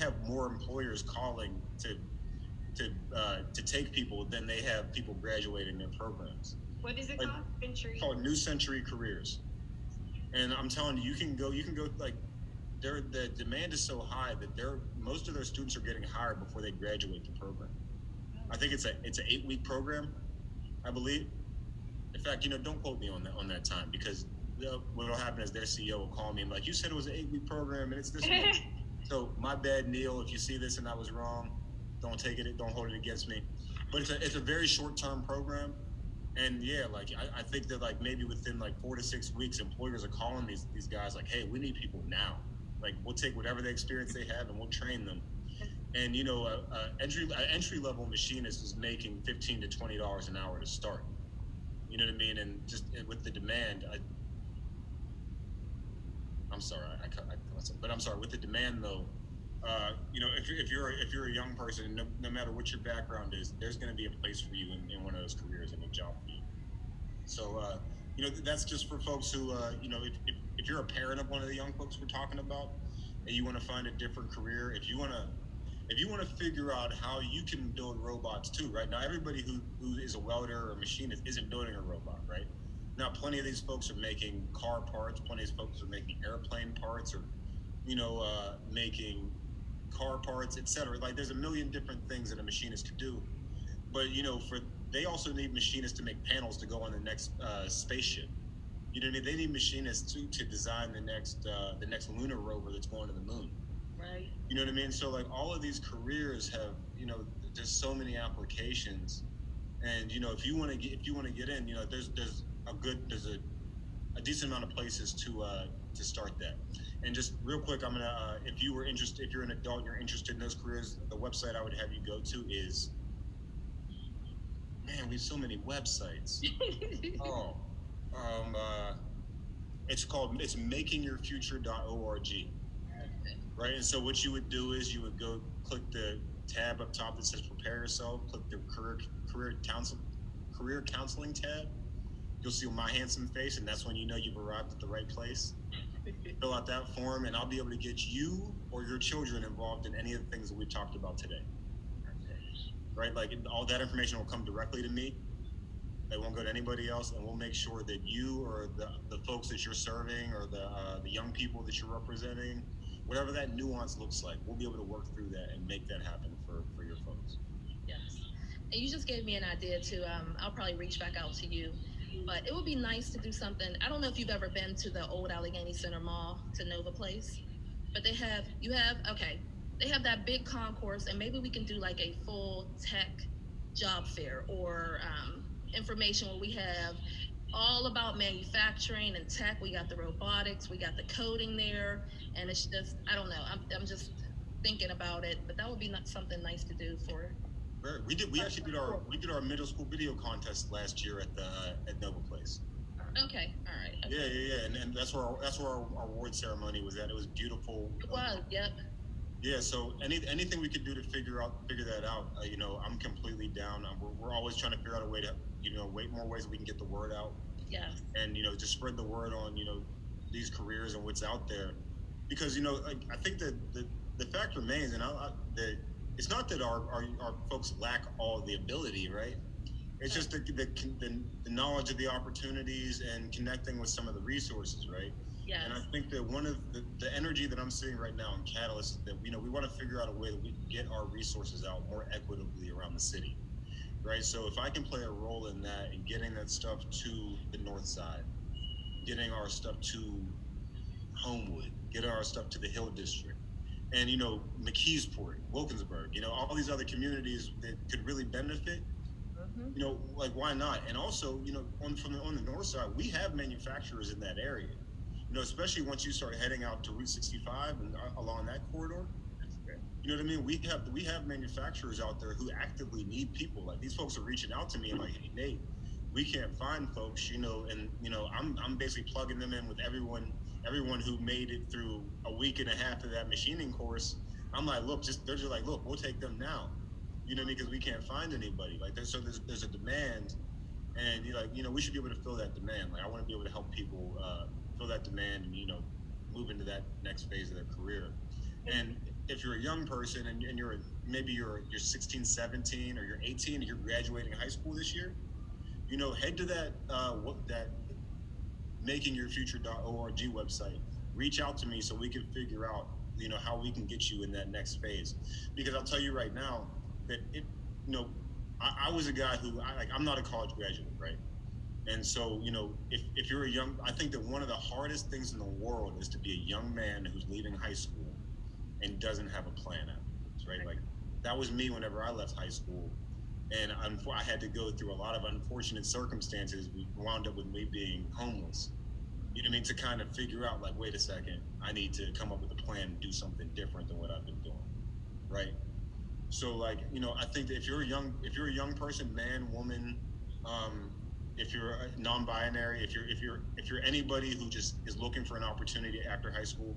have more employers calling to take people than they have people graduating their programs. What is it called? It's called New Century Careers. And I'm telling you, you can go like the demand is so high that most of their students are getting hired before they graduate the program. I think it's an 8-week program, I believe. In fact, don't quote me on that time, because what will happen is their CEO will call me and like, you said it was an 8-week program and it's this one. So my bad, Neil, if you see this and I was wrong, don't hold it against me. But it's a very short-term program. And yeah, like I think that like maybe within like 4 to 6 weeks, employers are calling these guys like, hey, we need people now. Like we'll take whatever the experience they have and we'll train them. And entry level machinist is making $15 to $20 an hour to start. You know what I mean? And just with the demand, I'm sorry, but I'm sorry. With the demand though, if you're a young person, no matter what your background is, there's going to be a place for you in one of those careers and a job for you. So that's just for folks who if you're a parent of one of the young folks we're talking about, and you want to find a different career, if you want to figure out how you can build robots too, right? Now everybody who is a welder or a machinist isn't building a robot, right? Now plenty of these folks are making car parts, plenty of folks are making airplane parts, or making car parts, etc. Like there's a million different things that a machinist could do, but they also need machinists to make panels to go on the next spaceship. You know what I mean? They need machinists to design the next lunar rover that's going to the moon. Right. You know what I mean? So like all of these careers have there's so many applications, and if you want to get in, there's a decent amount of places to start that. And just real quick, I'm gonna if you're an adult and you're interested in those careers, the website I would have you go to is, man, we have so many websites. It's makingyourfuture.org. Right? And so what you would do is you would go click the tab up top that says prepare yourself, click the career counseling tab. You'll see my handsome face, and that's when you've arrived at the right place. Fill out that form, and I'll be able to get you or your children involved in any of the things that we've talked about today. Right? Like all that information will come directly to me. It won't go to anybody else, and we'll make sure that you or the folks that you're serving or the young people that you're representing, whatever that nuance looks like, we'll be able to work through that and make that happen for your folks. Yes. And you just gave me an idea too. I'll probably reach back out to you, but it would be nice to do something. I don't know if you've ever been to the old Allegheny Center Mall, to Nova Place, but they have that big concourse, and maybe we can do like a full tech job fair or information where we have all about manufacturing and tech. We got the robotics, we got the coding there, and it's just, I don't know, I'm just thinking about it, but that would be something nice to do for. We did our middle school video contest last year at Nova Place. Okay, all right. Okay. Yeah, and that's where our award ceremony was at. It was beautiful. It was, yep. Yeah, so anything we could do to figure that out, I'm completely down. We're always trying to figure out a way to, more ways that we can get the word out. Yeah. And just spread the word on, these careers and what's out there, because I think that the fact remains, and it's not that our folks lack all the ability, right? It's just the knowledge of the opportunities and connecting with some of the resources, right? Yes. And I think that one of the energy that I'm seeing right now in Catalyst is that we want to figure out a way that we can get our resources out more equitably around the city, right? So if I can play a role in that and getting that stuff to the north side, getting our stuff to Homewood, getting our stuff to the Hill District, and McKeesport, Wilkinsburg, all these other communities that could really benefit. Like why not? And also, on the north side, we have manufacturers in that area. Especially once you start heading out to Route 65 and along that corridor. You know what I mean? We have manufacturers out there who actively need people. Like these folks are reaching out to me and like, hey Nate, we can't find folks, and I'm basically plugging them in with everyone who made it through a week and a half of that machining course. I'm like, look, they're just like, look, we'll take them now. Because we can't find anybody. Like there's a demand, and we should be able to fill that demand. Like I want to be able to help people fill that demand and move into that next phase of their career. And if you're a young person and you're 16, 17, or you're 18 and you're graduating high school this year, head to that makingyourfuture.org website. Reach out to me so we can figure out how we can get you in that next phase. Because I'll tell you right now that I was a guy who I'm not a college graduate, right? And so if you're I think that one of the hardest things in the world is to be a young man who's leaving high school and doesn't have a plan afterwards, right? Like that was me whenever I left high school, and I had to go through a lot of unfortunate circumstances. We wound up with me being homeless. You know what I mean? To kind of figure out, like, wait a second, I need to come up with a plan and do something different than what I've been doing, right? So, like, I think that if you're a young person, man, woman, if you're non-binary, if you're anybody who just is looking for an opportunity after high school,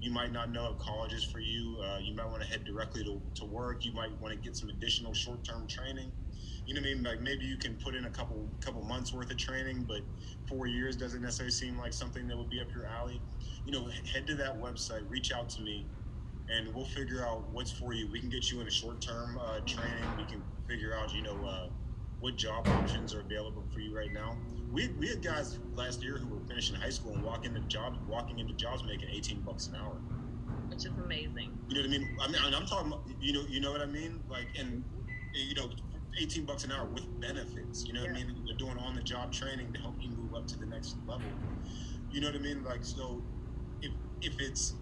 you might not know if college is for you. You might want to head directly to work. You might want to get some additional short-term training. You know what I mean? Like maybe you can put in a couple months worth of training, but 4 years doesn't necessarily seem like something that would be up your alley. Head to that website, reach out to me, and we'll figure out what's for you. We can get you in a short-term training. We can figure out, what job options are available for you right now. We had guys last year who were finishing high school and walking into jobs making $18 an hour, which is amazing. You know what I mean? I'm talking about, you know what I mean? Like, and $18 an hour with benefits. You know what I mean? They're doing on-the-job training to help you move up to the next level. You know what I mean? Like, so if it's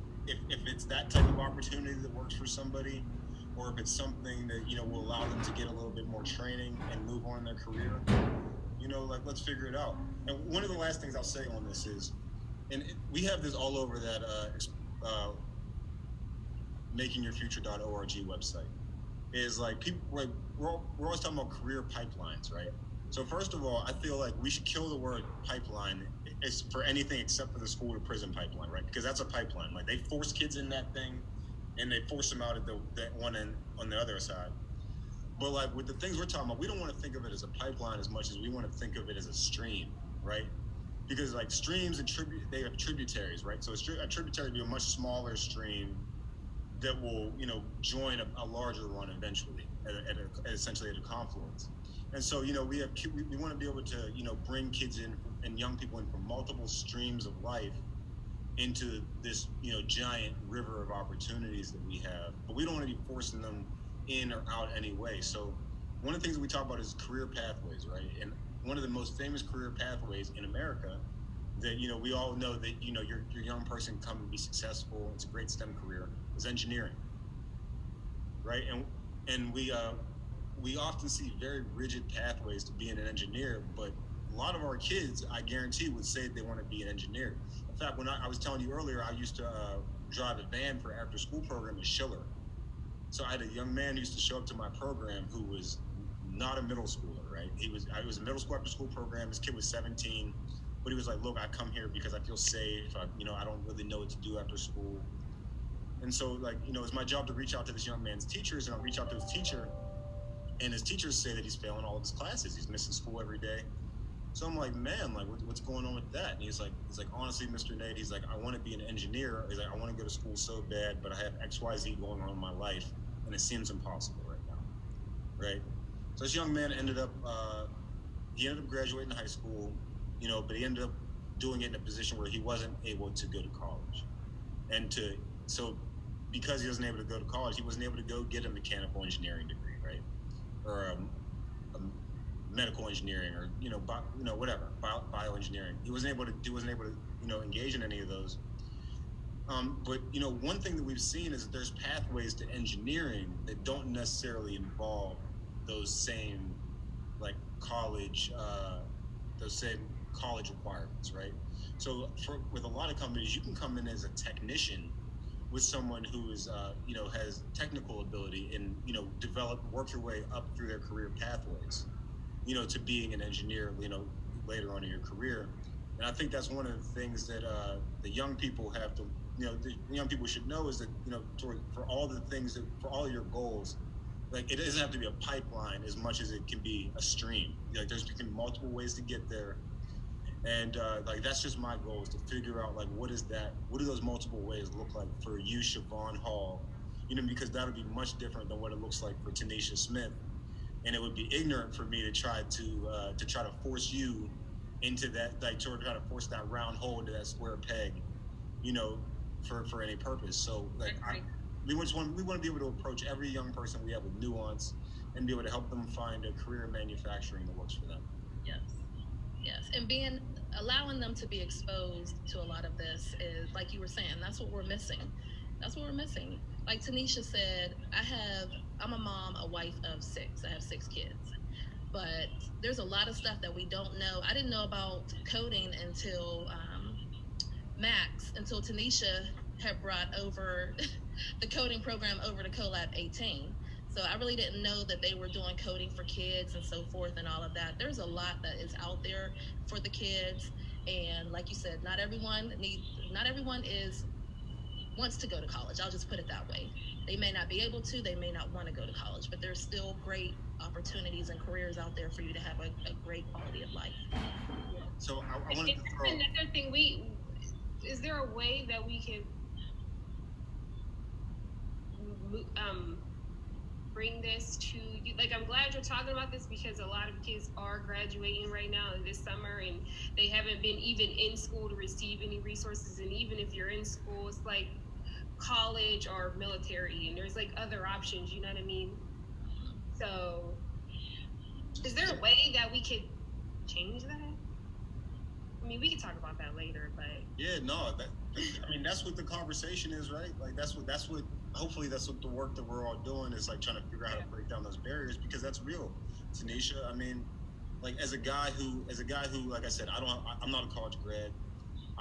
that type of opportunity that works for somebody, or if it's something that will allow them to get a little bit more training and move on in their career, like let's figure it out. And one of the last things I'll say on this is, we have this all over that makingyourfuture.org website. Is like people like we're always talking about career pipelines, right? So first of all, I feel like we should kill the word pipeline for anything except for the school to prison pipeline, right? Because that's a pipeline. Like they force kids in that thing, and they force them out at that one end on the other side. But like with the things we're talking about, we don't want to think of it as a pipeline as much as we want to think of it as a stream, right? Because like streams and they have tributaries, right? So a tributary would be a much smaller stream that will, join a larger one eventually, essentially at a confluence. And so, we want to be able to, bring kids in and young people in from multiple streams of life into this, giant river of opportunities that we have. But we don't want to be forcing them in or out anyway. So one of the things that we talk about is career pathways, right? And one of the most famous career pathways in America that, we all know that, your young person come and be successful, it's a great STEM career, is engineering, right? And we often see very rigid pathways to being an engineer, but a lot of our kids, I guarantee, would say they want to be an engineer. In fact, when I was telling you earlier, I used to drive a van for after school program at Schiller. So I had a young man who used to show up to my program who was not a middle schooler, right? It was a middle school after school program. This kid was 17, but he was like, look, I come here because I feel safe. I don't really know what to do after school. And so, like, it's my job to reach out to this young man's teachers, and I'll reach out to his teacher, and his teachers say that he's failing all of his classes. He's missing school every day. So I'm like, man, like, what's going on with that? And he's like, honestly, Mr. Nate, he's like, I want to be an engineer. He's like, I want to go to school so bad, but I have XYZ going on in my life, and it seems impossible right now, right? So this young man ended up graduating high school, but he ended up doing it in a position where he wasn't able to go to college. So because he wasn't able to go to college, he wasn't able to go get a mechanical engineering degree, right? Or medical engineering or whatever bioengineering. He wasn't able to engage in any of those. But one thing that we've seen is that there's pathways to engineering that don't necessarily involve those same like college requirements, right? So with a lot of companies, you can come in as a technician with someone who is has technical ability and work your way up through their career pathways, to being an engineer, later on in your career. And I think that's one of the things that the young people have to, the young people should know is that, for all the things for all your goals, like it doesn't have to be a pipeline as much as it can be a stream. Like there's multiple ways to get there. And like that's just my goal, is to figure out like what do those multiple ways look like for you, Siobhan Hall, because that would be much different than what it looks like for Tanisha Smith. And it would be ignorant for me to try to force you into that, like try to force that round hole into that square peg, for any purpose. So like we want to be able to approach every young person we have with nuance and be able to help them find a career in manufacturing that works for them. Yes, and allowing them to be exposed to a lot of this is, like you were saying, that's what we're missing. Like Tanisha said, I'm a mom, a wife of 6. I have 6 kids. But there's a lot of stuff that we don't know. I didn't know about coding until until Tanisha had brought over the coding program over to CoLab 18. So I really didn't know that they were doing coding for kids and so forth and all of that. There's a lot that is out there for the kids. And like you said, not everyone wants to go to college. I'll just put it that way. They may not be able to, they may not want to go to college, but there's still great opportunities and careers out there for you to have a great quality of life. So I wanted to throw another thing. Is there a way that we can bring this to you? Like, I'm glad you're talking about this, because a lot of kids are graduating right now this summer and they haven't been even in school to receive any resources. And even if you're in school, it's like college or military, and there's like other options, you know what I mean? So is there a way that we could change that? I mean, we can talk about that later, but that's what the conversation is, right? Like that's what hopefully that's what the work that we're all doing is, like trying to figure out how to break down those barriers, because that's real. Tanisha, I mean, like as a guy who, like I said, I'm not a college grad.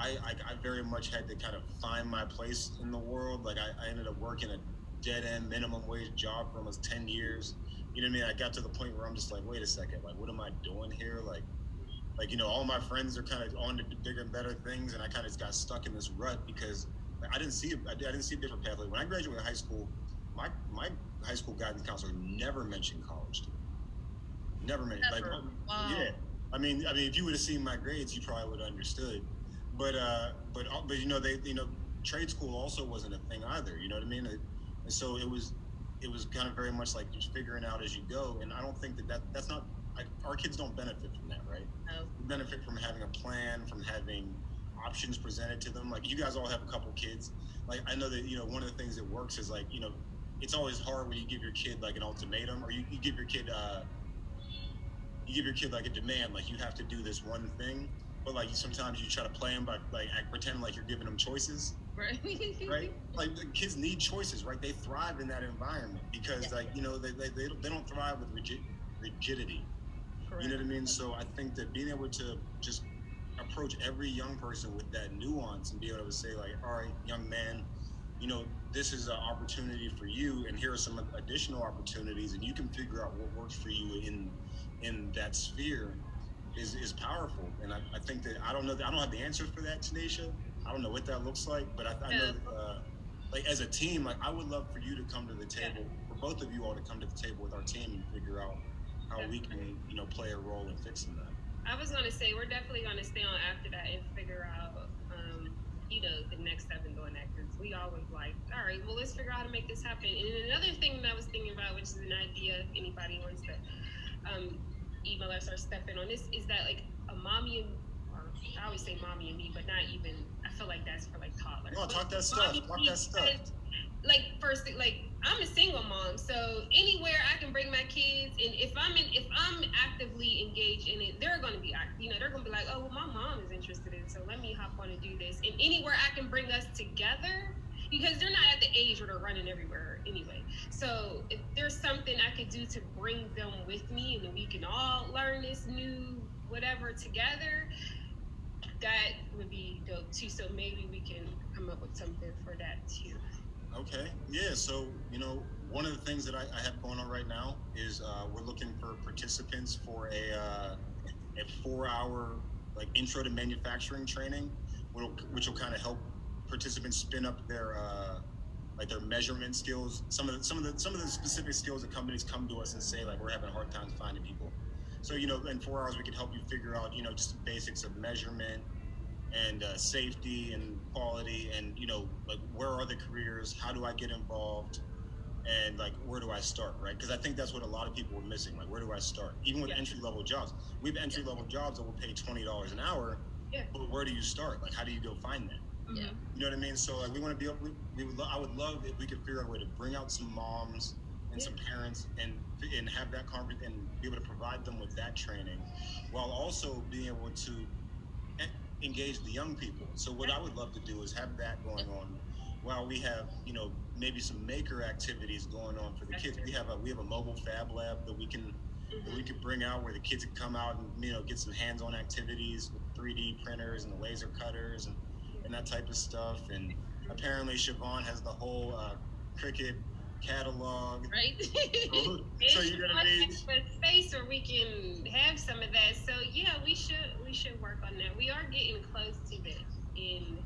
I very much had to kind of find my place in the world. Like I ended up working a dead end minimum wage job for almost 10 years. You know what I mean? I got to the point where I'm just like, wait a second, like what am I doing here? Like all my friends are kind of on to bigger and better things, and I kind of got stuck in this rut because I didn't see a different pathway. When I graduated high school, my high school guidance counselor never mentioned college to me. Never mentioned. Like, wow. Yeah. I mean, if you would have seen my grades, you probably would have understood. But trade school also wasn't a thing either. You know what I mean? And so it was kind of very much like just figuring out as you go. And I don't think that's not. Our kids don't benefit from that, right? No. We benefit from having a plan, from having options presented to them. Like you guys all have a couple kids. Like I know that one of the things that works is like it's always hard when you give your kid like an ultimatum, or you give your kid like a demand, like you have to do this one thing. But like sometimes you try to play them by like pretend like you're giving them choices. Right. Right. Like the kids need choices, right? They thrive in that environment because they don't thrive with rigidity. Correct. You know what I mean? So I think that being able to just approach every young person with that nuance and be able to say like, all right, young man, this is an opportunity for you, and here are some additional opportunities, and you can figure out what works for you in that sphere is powerful. And I think that I don't have the answer for that, Tanisha. I don't know what that looks like, but I know that, like as a team, like I would love for you to come to the table, for both of you all to come to the table with our team and figure out how we can, play a role in fixing that. I was going to say, we're definitely going to stay on after that and figure out, the next step in doing that, because we always like, all right, well, let's figure out how to make this happen. And another thing that I was thinking about, which is an idea, if anybody wants to email us or step in on this, is that like a mommy or I always say mommy and me, but not even, I feel like that's for like toddlers. No, talk that stuff. Talk that stuff. Like first, like I'm a single mom, so anywhere I can bring my kids, and if I'm actively engaged in it, they're gonna be, they're gonna be like, oh, well, my mom is interested in it, so let me hop on and do this. And anywhere I can bring us together, because they're not at the age where they're running everywhere anyway. So if there's something I could do to bring them with me, and then we can all learn this new whatever together, that would be dope too. So maybe we can come up with something for that too. Okay. Yeah. So, one of the things that I have going on right now is we're looking for participants for a 4-hour like intro to manufacturing training, which will kind of help participants spin up their like their measurement skills. Some of the specific skills that companies come to us and say like we're having a hard time finding people. So in 4 hours we can help you figure out just the basics of measurement and safety and quality and like where are the careers, how do I get involved, and like where do I start, right? Because I think that's what a lot of people are missing, like where do I start, even with entry-level jobs. We have entry-level jobs that will pay $20 an hour, but where do you start? Like how do you go find that? Yeah. You know what I mean? So like we want to be able, I would love if we could figure out a way to bring out some moms and some parents and have that conference and be able to provide them with that training while also being able to engage the young people. So what I would love to do is have that going on while we have maybe some maker activities going on for the kids. We have a mobile fab lab that we can bring out where the kids can come out and get some hands-on activities with 3D printers and the laser cutters and that type of stuff. And apparently Siobhan has the whole Cricut catalog, right? So you're gonna need a space where we can have some of that. So yeah, we should work on that. We are getting close to that. And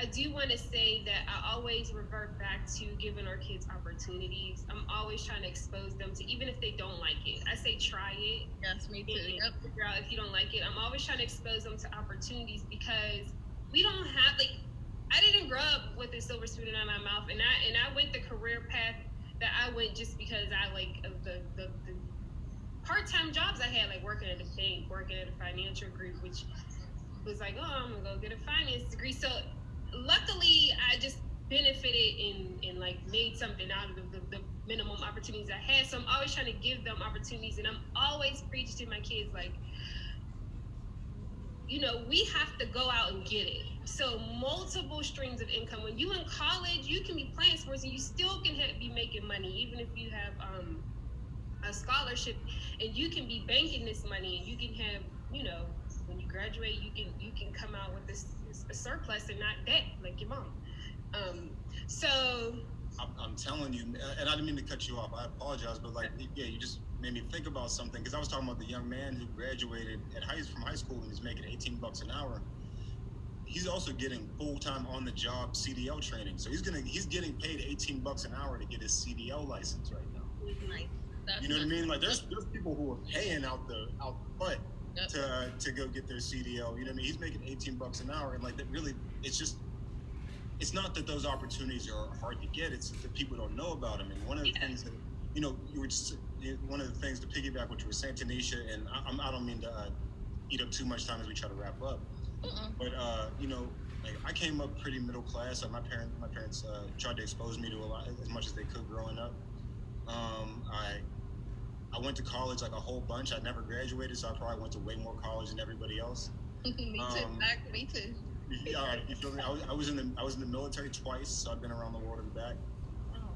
I do want to say that I always revert back to giving our kids opportunities. I'm always trying to expose them to, even if they don't like it, I say try it. Yes, me too. Yep. Figure out if you don't like it. I'm always trying to expose them to opportunities because we don't have I didn't grow up with a silver spoon in my mouth, and I went the career path that I went just because I like the part-time jobs I had, like working at a bank, working at a financial group, which was like, oh, I'm gonna go get a finance degree. So luckily, I just benefited and like made something out of the minimum opportunities I had. So I'm always trying to give them opportunities, and I'm always preaching to my kids like, we have to go out and get it. So multiple streams of income. When you in college, you can be playing sports and you still can be making money, even if you have a scholarship, and you can be banking this money, and you can have, when you graduate, you can come out with a surplus and not debt like your mom. So I'm telling you, and I didn't mean to cut you off. I apologize, but you just made me think about something, because I was talking about the young man who graduated from high school and is making $18 an hour. He's also getting full-time on-the-job CDL training, so he's getting paid $18 an hour to get his CDL license right now. Nice. You know what I mean? Like there's people who are paying out the butt to go get their CDL. You know what I mean? He's making $18 an hour, and like that really, it's not that those opportunities are hard to get. It's that people don't know about them. And one of the things that one of the things to piggyback what you were saying, Tanisha, and I don't mean to eat up too much time as we try to wrap up. But like I came up pretty middle class. Like my parents tried to expose me to a lot, as much as they could growing up. I went to college like a whole bunch. I never graduated, so I probably went to way more college than everybody else. Me too. Me too. Yeah, you feel me? I was in the military twice, so I've been around the world and back.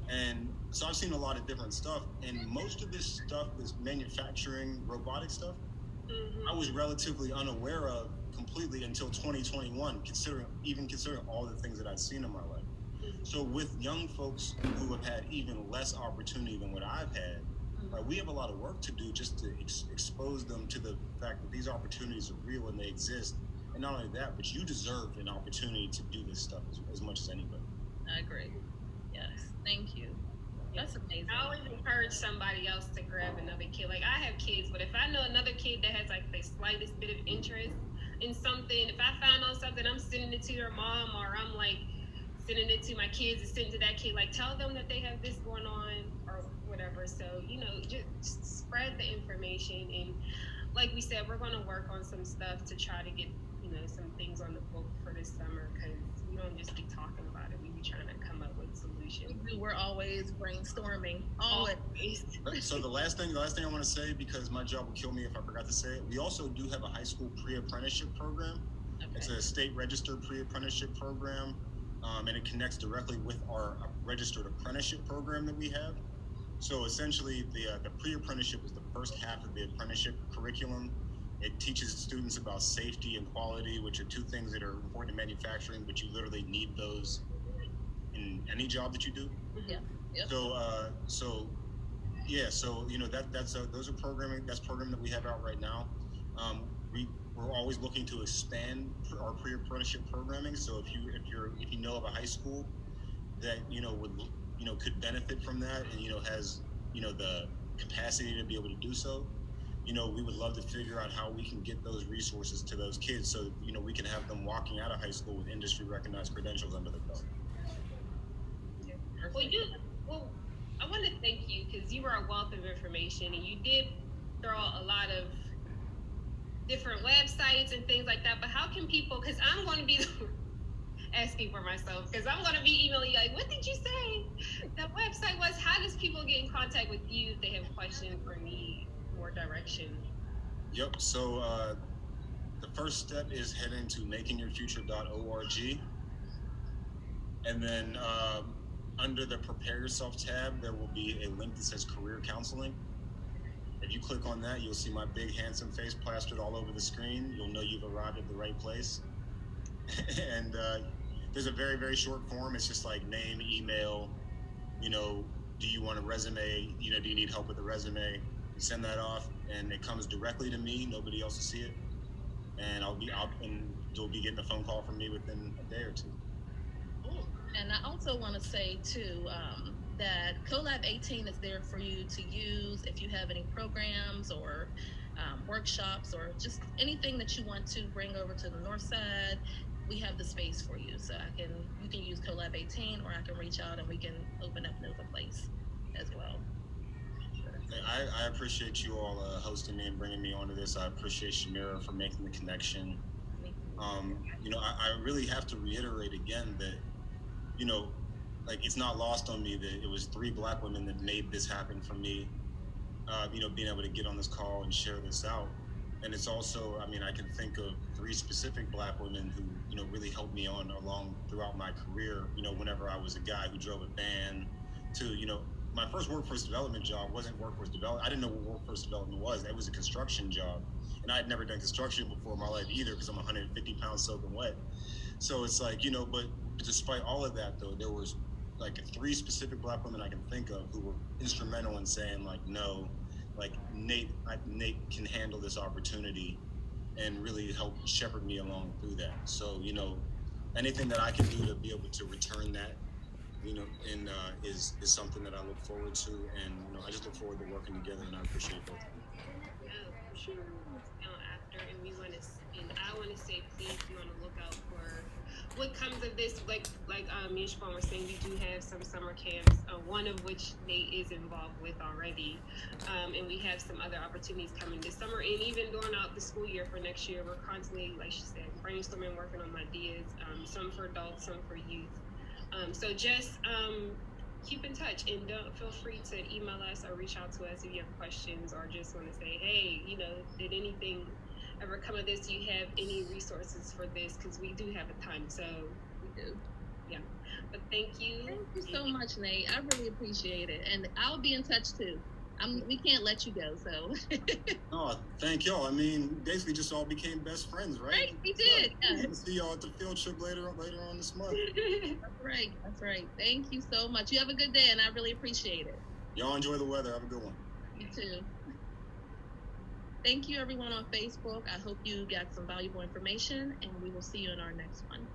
And so I've seen a lot of different stuff, and most of this stuff, this manufacturing, robotic stuff, I was relatively unaware of completely until 2021, considering all the things that I'd seen in my life. So with young folks who have had even less opportunity than what I've had, we have a lot of work to do just to expose them to the fact that these opportunities are real and they exist. And not only that, but you deserve an opportunity to do this stuff as much as anybody. I agree. Yes. Thank you. That's amazing. I always encourage somebody else to grab another kid. Like I have kids, but if I know another kid that has like the slightest bit of interest in something, if I found out something, I'm sending it to their mom, or I'm like sending it to my kids and sending to that kid, like tell them that they have this going on or whatever. So, just spread the information. And like we said, we're going to work on some stuff to try to get, some things on the book for this summer, because we don't just be talking about it. We be trying to come up with solutions. We're always brainstorming. Always. So the last thing I want to say, because my job will kill me if I forgot to say it, we also do have a high school pre-apprenticeship program. Okay. It's a state registered pre-apprenticeship program, and it connects directly with our registered apprenticeship program that we have. So essentially, the pre-apprenticeship is the first half of the apprenticeship curriculum. It teaches students about safety and quality, which are two things that are important in manufacturing, but you literally need those in any job that you do. Yeah. Yep. So those are programming. That's programming that we have out right now. We're always looking to expand our pre-apprenticeship programming. So if you know of a high school that could benefit from that and has the capacity to be able to do so, we would love to figure out how we can get those resources to those kids so we can have them walking out of high school with industry recognized credentials under their belt. Yeah. Well, I want to thank you, because you were a wealth of information, and you did throw a lot of different websites and things like that. But how can people, because I'm going to be asking for myself, because I'm going to be emailing you like, what did you say that website was? How does people get in contact with you if they have questions or need more direction? Yep. So the first step is heading to makingyourfuture.org. And then under the Prepare Yourself tab, there will be a link that says Career Counseling. If you click on that, you'll see my big, handsome face plastered all over the screen. You'll know you've arrived at the right place. And there's a very, very short form. It's just like name, email, do you want a resume? Do you need help with the resume? You send that off, and it comes directly to me. Nobody else will see it. And you'll be getting a phone call from me within a day or two. And I also want to say, too, that CoLab 18 is there for you to use if you have any programs or workshops or just anything that you want to bring over to the North Side. We have the space for you. So you can use CoLab 18, or I can reach out and we can open up Nova Place as well. I appreciate you all hosting me and bringing me onto this. I appreciate Shamira for making the connection. I really have to reiterate again that, it's not lost on me that it was 3 Black women that made this happen for me, being able to get on this call and share this out. And it's also, I can think of 3 specific Black women who, really helped me on along throughout my career, whenever I was a guy who drove a van to, my first workforce development job wasn't workforce development. I didn't know what workforce development was. It was a construction job. And I had never done construction before in my life either, because I'm 150 pounds soaking wet. So it's like, but despite all of that, though, there was like 3 specific Black women I can think of who were instrumental in saying, like, no, like Nate can handle this opportunity, and really help shepherd me along through that. So, anything that I can do to be able to return that, is something that I look forward to, and I just look forward to working together, and I appreciate both of you. Yeah, for sure. After, and I want to say, please be on the lookout for what comes of this. Like me and Siobhan were saying, we do have some summer camps, one of which Nate is involved with already, and we have some other opportunities coming this summer, and even during out the school year for next year, we're constantly, like she said, brainstorming, working on ideas, some for adults, some for youth. So just keep in touch, and don't feel free to email us or reach out to us if you have questions, or just want to say, hey, did anything ever come of this? Do you have any resources for this? Because we do have a ton. So We do. Yeah. But thank you. Thank you so much, Nate. I really appreciate it. And I'll be in touch too. We can't let you go, so. Oh, thank y'all. Basically just all became best friends, right? Right, we did. Yeah. We'll see y'all at the field trip later on this month. That's right. Thank you so much. You have a good day, and I really appreciate it. Y'all enjoy the weather. Have a good one. You too. Thank you, everyone on Facebook. I hope you got some valuable information, and we will see you in our next one.